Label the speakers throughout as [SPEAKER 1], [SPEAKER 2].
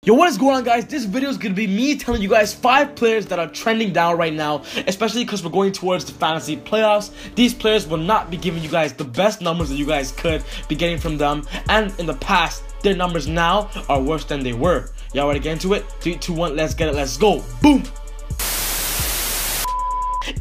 [SPEAKER 1] Yo, what is going on, guys? This video is going to be me telling you guys 5 players that are trending down right now, especially because we're going towards the fantasy playoffs. These players will not be giving you guys the best numbers that you guys could be getting from them, and in the past, their numbers now are worse than they were. Y'all ready to get into it? 3, 2, 1, let's get it, let's go. Boom!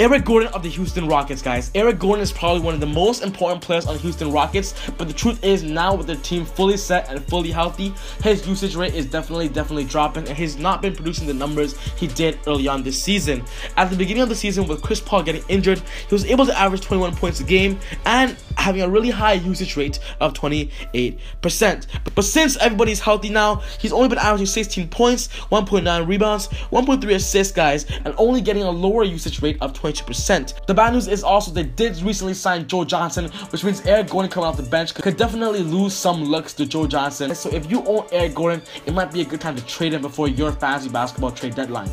[SPEAKER 1] Eric Gordon of the Houston Rockets, guys. Eric Gordon is probably one of the most important players on the Houston Rockets, but the truth is, now with their team fully set and fully healthy, his usage rate is definitely dropping, and he's not been producing the numbers he did early on this season. At the beginning of the season, with Chris Paul getting injured, he was able to average 21 points a game and having a really high usage rate of 28%. But since everybody's healthy now, he's only been averaging 16 points, 1.9 rebounds, 1.3 assists, guys, and only getting a lower usage rate of 22%. The bad news is also they did recently sign Joe Johnson, which means Eric Gordon coming off the bench could definitely lose some looks to Joe Johnson. So if you own Eric Gordon, it might be a good time to trade him before your fantasy basketball trade deadline.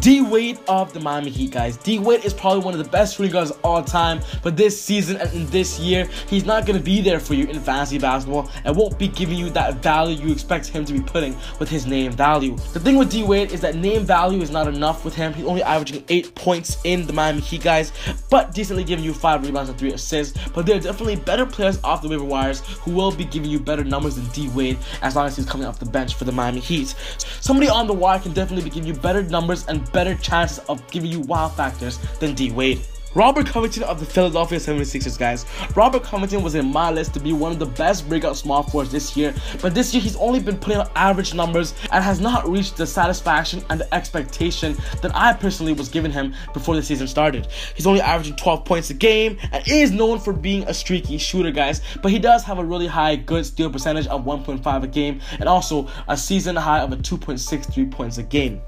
[SPEAKER 1] D Wade of the Miami Heat, guys. D Wade is probably one of the best shooting guards of all time, but this season and in this year, he's not going to be there for you in fantasy basketball and won't be giving you that value you expect him to be putting with his name value. The thing with D Wade is that name value is not enough with him. He's only averaging 8 points in the Miami Heat, guys, but decently giving you 5 rebounds and 3 assists. But there are definitely better players off the waiver wires who will be giving you better numbers than D Wade as long as he's coming off the bench for the Miami Heat. Somebody on the wire can definitely be giving you better numbers and better chances of giving you wow factors than D Wade. Robert Covington of the Philadelphia 76ers, guys. Robert Covington was in my list to be one of the best breakout small forwards this year, but this year he's only been putting out average numbers and has not reached the satisfaction and the expectation that I personally was giving him before the season started. He's only averaging 12 points a game and is known for being a streaky shooter, guys, but he does have a really high good steal percentage of 1.5 a game and also a season high of a 2.63 points a game.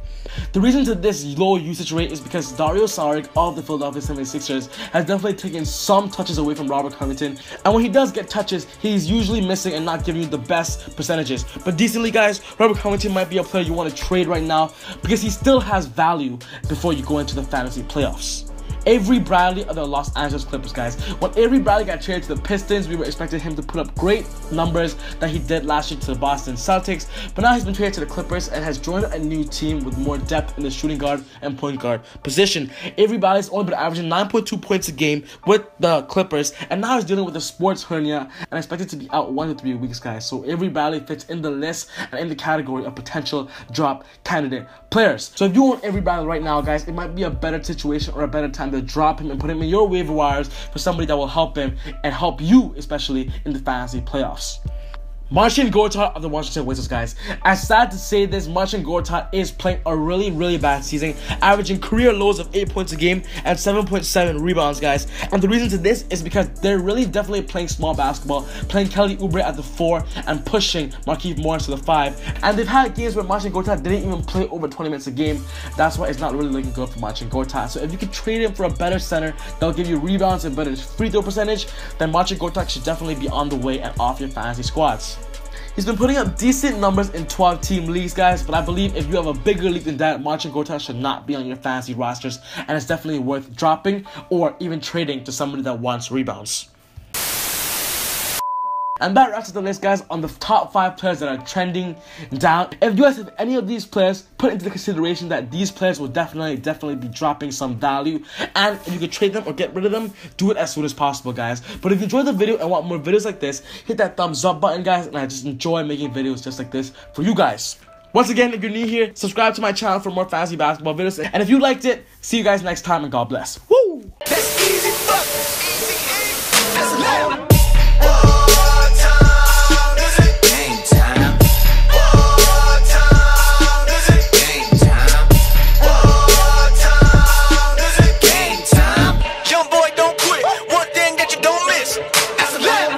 [SPEAKER 1] The reason to this low usage rate is because Dario Saric of the Philadelphia 76ers has definitely taken some touches away from Robert Covington, and when he does get touches, he's usually missing and not giving you the best percentages. But decently, guys, Robert Covington might be a player you want to trade right now because he still has value before you go into the fantasy playoffs. Avery Bradley of the Los Angeles Clippers, guys. When Avery Bradley got traded to the Pistons, we were expecting him to put up great numbers that he did last year to the Boston Celtics, but now he's been traded to the Clippers and has joined a new team with more depth in the shooting guard and point guard position. Avery Bradley's only been averaging 9.2 points a game with the Clippers, and now he's dealing with a sports hernia and expected to be out 1 to 3 weeks, guys. So Avery Bradley fits in the list and in the category of potential drop candidate players. So if you own Avery Bradley right now, guys, it might be a better situation or a better time to drop him and put him in your waiver wires for somebody that will help him and help you, especially in the fantasy playoffs. Marcin Gortat of the Washington Wizards, guys. As sad to say this, Marcin Gortat is playing a really bad season, averaging career lows of 8 points a game and 7.7 rebounds, guys. And the reason to this is because they're really definitely playing small basketball, playing Kelly Oubre at the 4 and pushing Markieff Morris to the 5. And they've had games where Marcin Gortat didn't even play over 20 minutes a game. That's why it's not really looking good for Marcin Gortat. So if you could trade him for a better center that'll give you rebounds and better free throw percentage, then Marcin Gortat should definitely be on the way and off your fantasy squads. He's been putting up decent numbers in 12-team leagues, guys, but I believe if you have a bigger league than that, Marcin Gortat should not be on your fantasy rosters, and it's definitely worth dropping or even trading to somebody that wants rebounds. And that wraps up the list, guys, on the top 5 players that are trending down. If you guys have any of these players, put into consideration that these players will definitely be dropping some value. And if you can trade them or get rid of them, do it as soon as possible, guys. But if you enjoyed the video and want more videos like this, hit that thumbs up button, guys. And I just enjoy making videos just like this for you guys. Once again, if you're new here, subscribe to my channel for more fantasy basketball videos. And if you liked it, see you guys next time and God bless. Woo! That's easy, fuck. Easy, that's